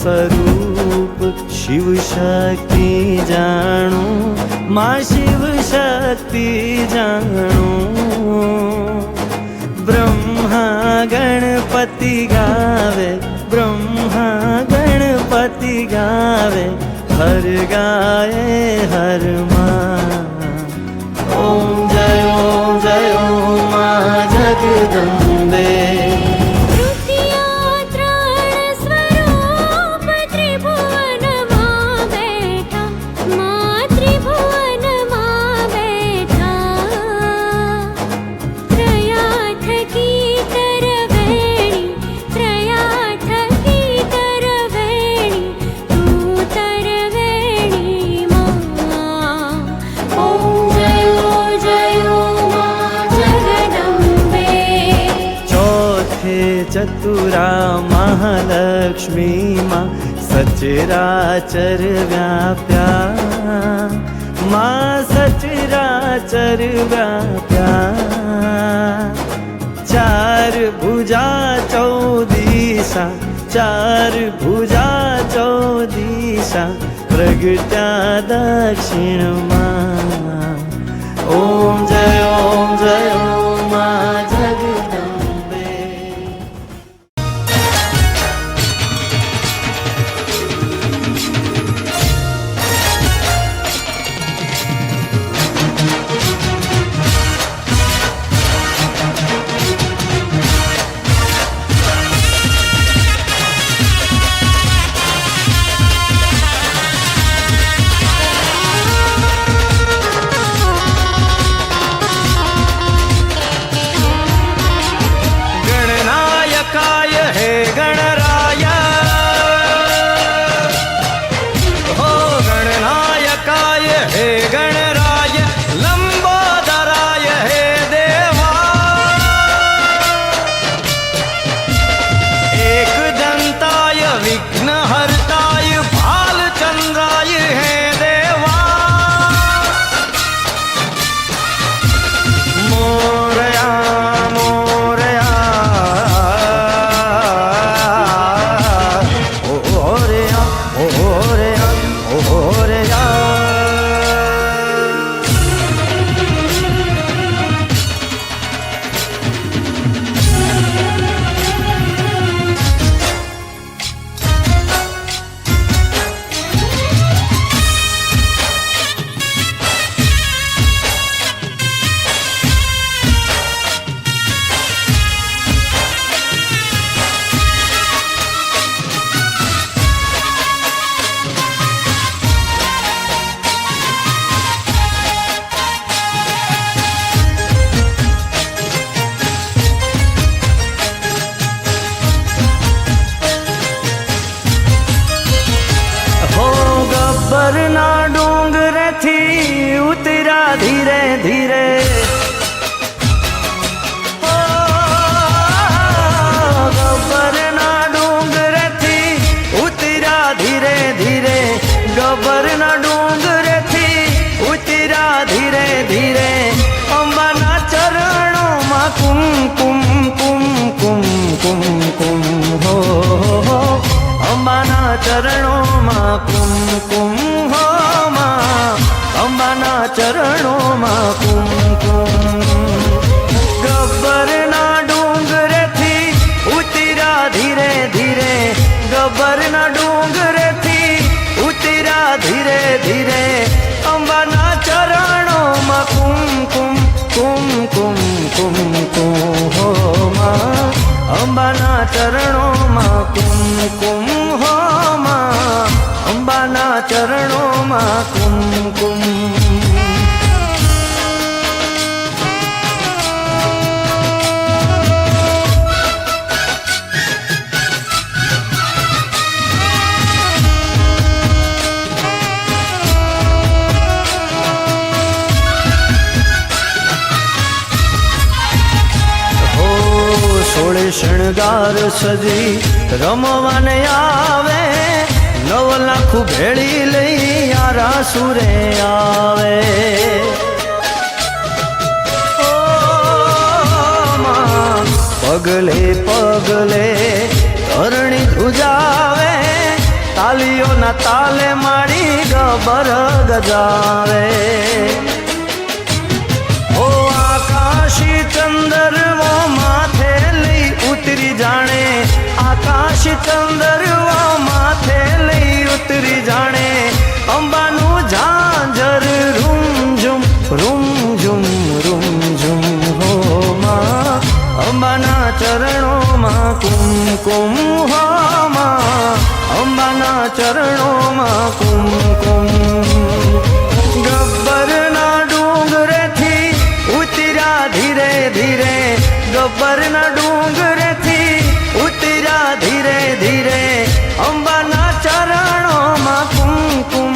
स्वरूप शिव शक्ति जाणू, माँ शिव शक्ति जाणू। ब्रह्मा गणपति गावे, ब्रह्मा गणपति गावे, हर गाये हर माँ। ओम जय ओम माँ जगदम्बे। चतुरा महालक्ष्मी माँ सचराचर व्याप्या, माँ सचराचर व्याप्या। चार भुजा चौदिशा, चार भुजा चौदिशा, प्रगटा दक्षिण माँ। ओम जय ओम माँ जगदम्बे। गब्बरना डूंगर थी उतरा धीरे धीरे, गब्बरना डूंगर थी उतरा धीरे धीरे, गब्बरना डूंगर थी उतरा धीरे धीरे। अंबाना चरणों में कुम कुम कुम कुम कुम कुम हो, अंबाना चरणों में कुम कुम हो माँ, अंबाना चरणों में कुम कुम। गब्बरना डूंगर थी उतरा धीरे धीरे, गब्बरना डूंगर थी उतरा धीरे धीरे। अंबाना चरणों में कुम कुम कुम कुम कुम कुम हो माँ, अंबाना चरणों में कुम कुम हो माँ, अंबाना चरणों में कुम कुम। सोळे शृंगार सजी रमवाने आवे, 9 लाख भेड़ी लई यारा सुरे आवे। ओ मां पगले पगले धरणी धुजावे, તાલીઓના તાલે માડી ગબર ગજાવે ઓ આકાશી ચંદરવો માથે લઈ ઉતરી જાણે આકાશ ચંદરવો માથે લઈ ઉતરી જાણે અંબાનું ઝાંઝર રૂમ ઝુમ હો માં અંબાના ચરણોમાં કુમકુમ હો માં અંબાના ચરણોમાં કુમકુમ ગબ્બરના ડુંગરેથી ઉતર્યા ધીરે ધીરે ગબ્બરના ડુંગરેથી ઉતર્યા ધીરે ધીરે અંબાના ચરણોમાં કુમકુમ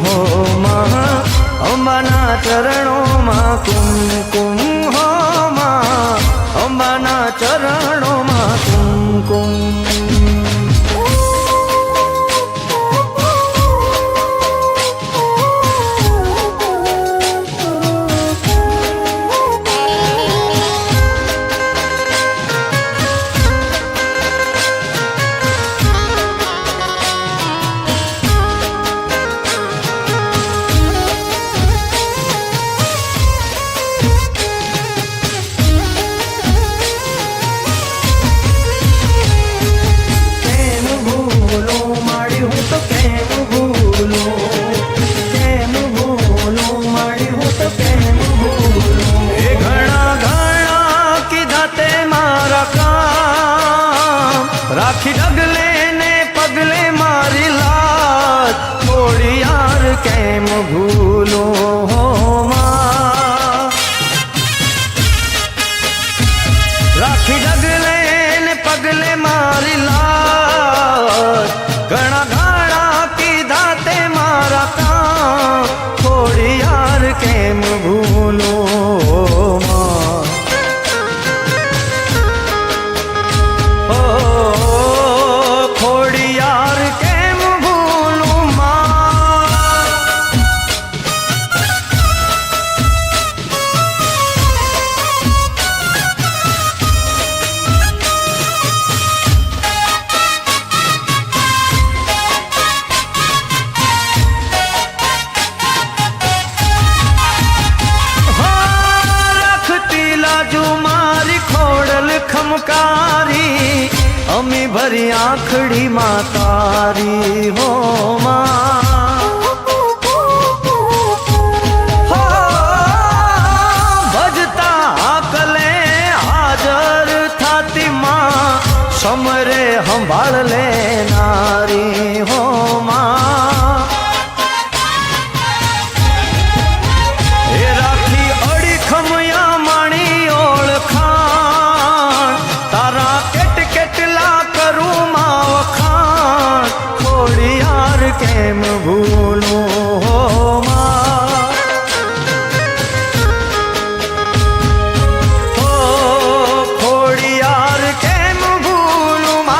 હો માં અંબાના ચરણોમાં કુમકુમ હો માં અંબાના ચરણોમાં કુમકુમ રાખી ડગલે ને પગલે મારી લાજ થોડી યાર કેમ ભૂલો હો માં રાખી ડગલે ને પગલે મારી લાજ ઘણા ઘણા કીધા તે મારા કામ થોડી યાર કેમ ભૂલો માં ખમકારી અમી ભરી આંખડી માં તારી હો માં ભજતા આકલે હાજર થાતી માં સમરે સંભાળ લે નારી હો માં એ રાખી અડી ખમયા માણી ઓળખા તારા કેટલા કરું માં વખાણ થોડી યાર કેમ ભૂલું હો માં હો થોડી યાર કેમ ભૂલું માં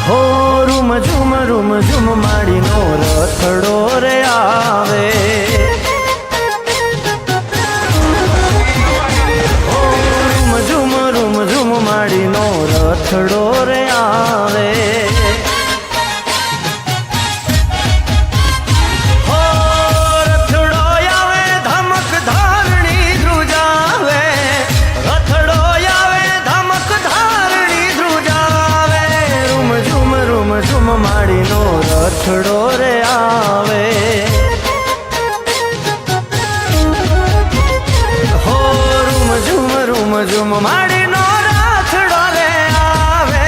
હો રૂમ ઝુમ માડીનો રથડો રે આવે હો રૂમ ઝુમ માડીનો રથડો રે આવે હો રથડો આવે ધમક ધારણી ધ્રુજાવે રથડો આવે ધમક ધારણી ધ્રુજાવે રૂમ માડીનો રથડો રે આવે હો રૂમ ઝુમ માડીનો રથડો રે આવે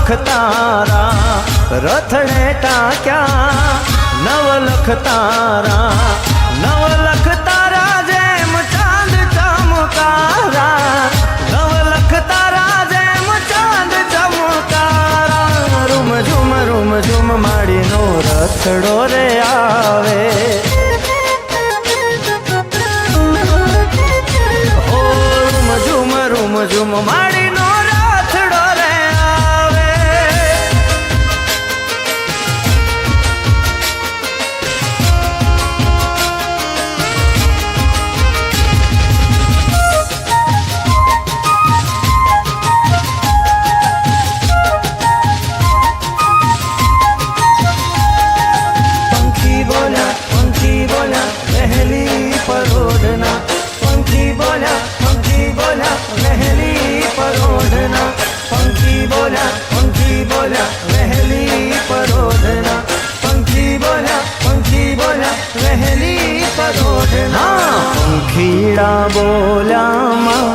લખ તારા રથડે ટાક્યા, નવ લખ તારા, નવ લખ તારા જેમ ચાંદ ચમકારા, નવ લખ તારા જેમ ચાંદ ચમકારા. રૂમ ઝુમ માડીનો રથડો રે આવે, ઓ રૂમ ઝુમ માડીનો રથડો રે આવે. પંખી બોલ્યા વહેલી પરોઢના, પંખી બોલ્યા વહેલી પરોઢના, પંખી બોલ્યા વહેલી પરોઢના, પંખી બોલ્યા વહેલી પરોઢના. પંખીડા બોલ્યામાં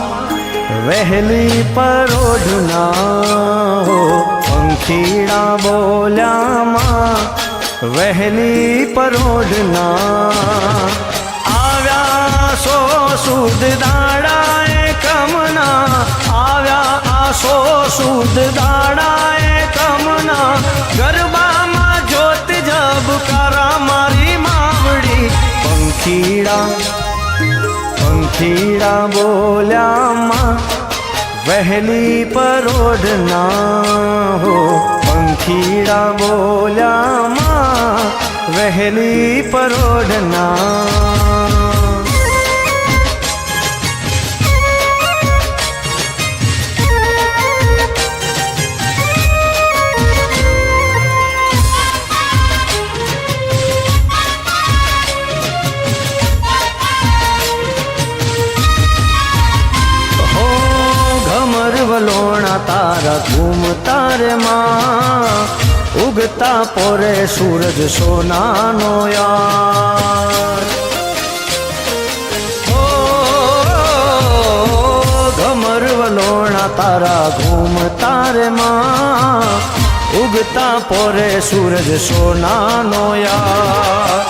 વહેલી પરોઢના, હો પંખીડા બોલ્યામાં વહેલી પરોઢના. આવ્યા સો સુદ દાડાએ કમના, આવ્યા આસો સુદ દાડાએ કમના, ગરબામાં જોત જબકારા મારી માવડી. પંખીડા બોલ્યામાં વહેલી પરોઢના, હો પંખીડા બોલ્યામાં વહેલી પરોઢના. વલોણા તારા ઘૂમતા રે માં, ઉગતા પોરે સૂરજ સોનાનો યાર. ઓ ઘમર વલોણા તારા ઘૂમતા રે માં, ઉગતા પોરે સૂરજ સોનાનો યાર.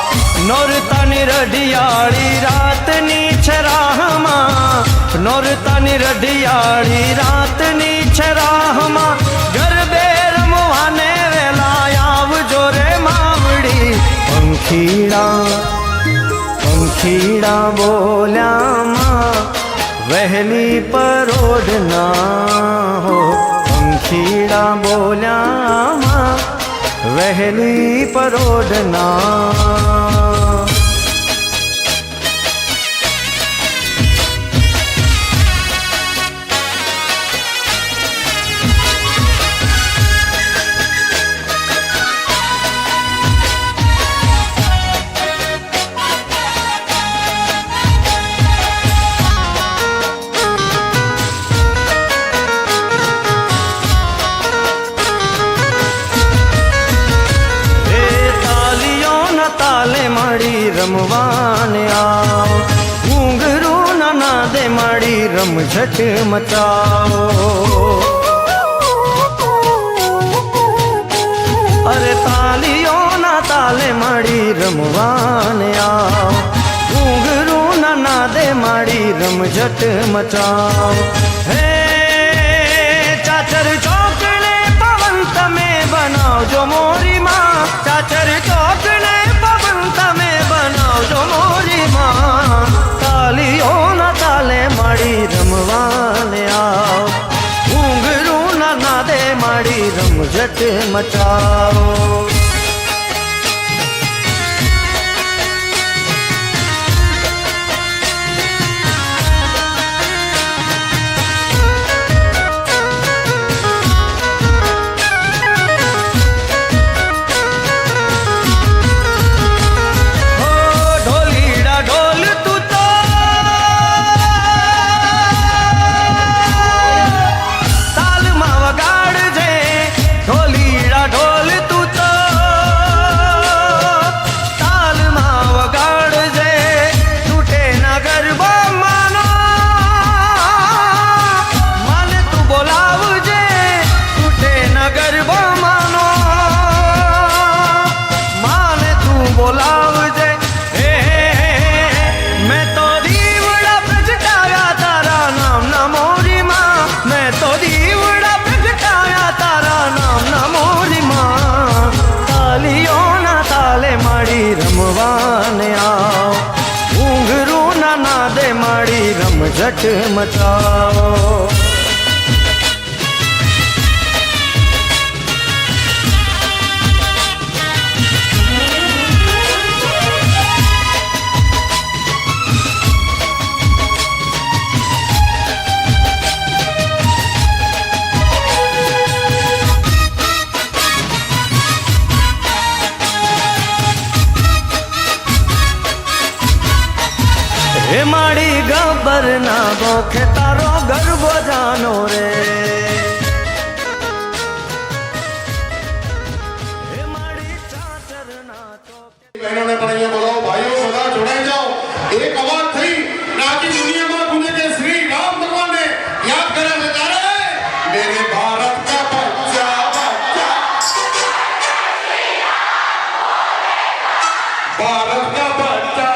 નોરતાની રઢિયાળી રાતની છરાહમાં, નોરતાની રઢિયાળી રાતની છરાહમાં, ગરબે રમવાને વેલા આવજો રે માવડી. પંખીડા બોલ્યામાં વહેલી પરોઢના, હો પંખીડા બોલ્યામાં વહેલી પરોઢના. તાલે માડી રમવાને આવો, ઘૂંઘરું ના નાદે માડી રમઝટ મચાવો. અરે તાલીઓના તાલે માડી રમવાને આવો, ઘૂંઘરું ના નાદે માડી રમઝટ મચાવો. હે ચાચર ચોકને પવન તમે બનાવજો મોરી માં, ચાચર ચોકને તમે બનાવજો મોરી માં. તાલીઓના તાલે માડી રમવાને આવ, ઘૂંઘરું ના નાદે માડી રમઝટ મચાવો. ઢોલીડા ઢોલ તું તો घट मचाओ। हे माड़ी गबर ना बोखे तारो गरबो जानो रे। हे माड़ी चाचर ना तो बहनों ने पण અહીંયા બોલાવો, ભાઈઓ બધા જોડાઈ જાઓ। એક અવાજ થઈ આખી દુનિયામાં ગુંજે કે શ્રી રામ ભગવાનને યાદ કરે છે ત્યારે મેરે ભારત કા બચ્ચા બચ્ચા ભારત કા બચ્ચા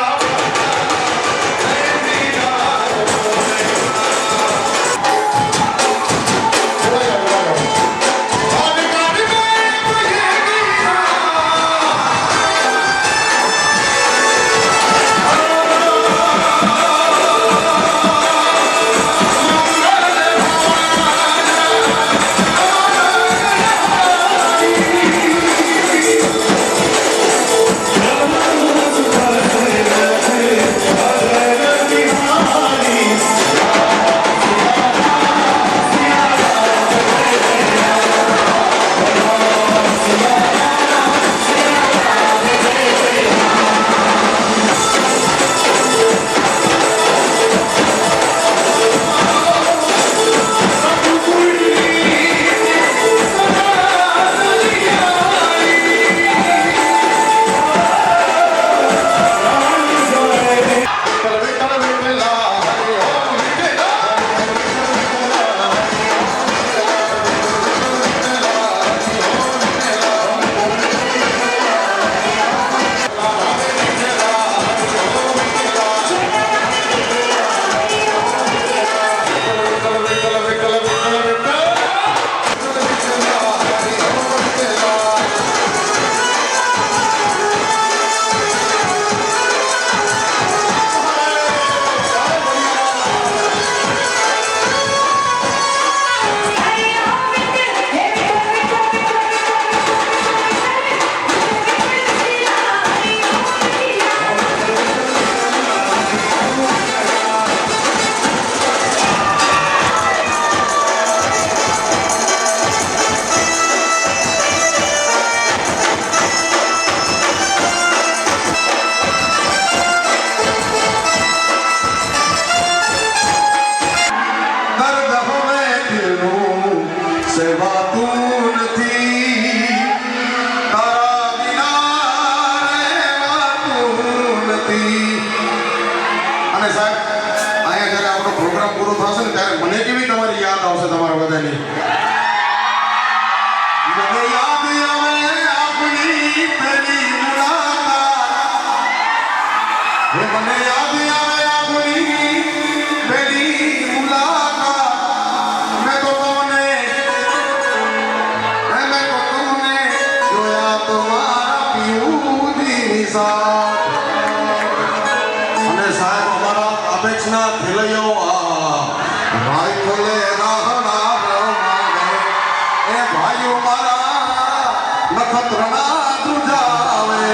ભાઈઓ મારા નખત્રના ધ્રુજાવે